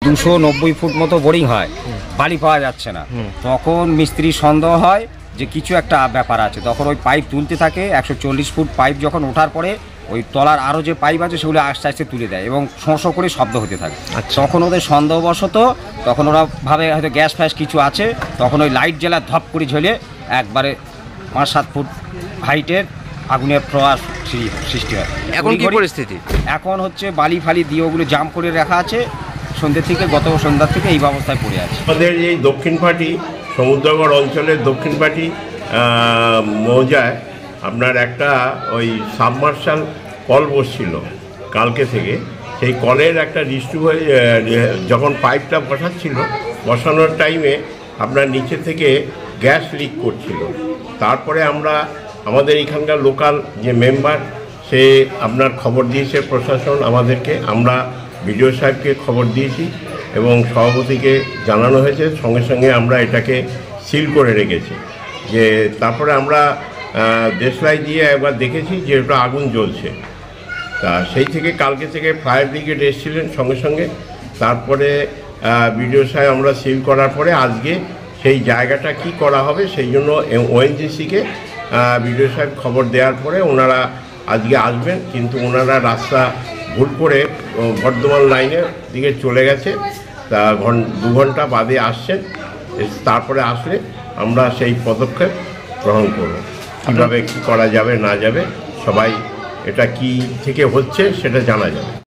$290 foot মতো boring হয়, বালি পাওয়া যাচ্ছে না। তখন মিস্ত্রি সন্দেহ হয় যে কিছু একটা ব্যাপার আছে। তখন ওই পাইপ তুলতে থাকে। 140 ফুট পাইপ যখন ওঠার পরে ওই তলার আরও যে পাইপ আছে সেগুলো আস্তে আস্তে তুলে দেয় এবং শোঁ করে শব্দ হতে থাকে। তখন ওদের সন্দেহবশত তখন ওরা ভাবে হয়তো গ্যাস ফ্যাস কিছু আছে। তখন ওই লাইট জ্বালা ধপ করে ঝেলে একবারে 5-7 ফুট হাইটের আগুনের প্রয়াস সৃষ্টি হয়। এখন কি পরিস্থিতি? এখন হচ্ছে বালি ফালি দিয়ে ওগুলো জাম করে রাখা আছে। সন্ধ্যে থেকে গত সন্ধ্যার থেকে এই ব্যবস্থায় পড়ে আছে। আমাদের এই দক্ষিণ পাটি সমুদ্রগড় অঞ্চলের দক্ষিণ পাটি মৌজায় আপনার একটা ওই সাবমার্শাল কল বসছিল কালকে থেকে। সেই কলের একটা রিস্টু হয়ে যখন পাইপটা বসানোর টাইমে আপনার নিচে থেকে গ্যাস লিক করছিল। তারপরে আমরা আমাদের এখানকার লোকাল যে মেম্বার সে আপনার খবর দিয়েছে প্রশাসন আমাদেরকে, আমরা বিডিও সাহেবকে খবর দিয়েছি এবং সভাপতিকে জানানো হয়েছে। সঙ্গে সঙ্গে আমরা এটাকে সিল করে রেখেছি। যে তারপরে আমরা দেশলাই দিয়ে একবার দেখেছি যে ওটা আগুন জ্বলছে। তা সেই থেকে কালকে থেকে ফায়ার ব্রিগেড এসেছিলেন সঙ্গে সঙ্গে। তারপরে বিডিও সাহেব আমরা সিল করার পরে আজকে সেই জায়গাটা কি করা হবে সেই জন্য ওএনজিসিকে বিডিও সাহেব খবর দেওয়ার পরে ওনারা আজকে আসবেন। কিন্তু ওনারা রাস্তা ভুল করে বর্ধমান লাইনের দিকে চলে গেছে। তা 2 ঘন্টা বাদে আসছেন। তারপরে আসলে আমরা সেই পদক্ষেপ গ্রহণ করব। কীভাবে কী করা যাবে না যাবে সবাই এটা কি থেকে হচ্ছে সেটা জানা যাবে।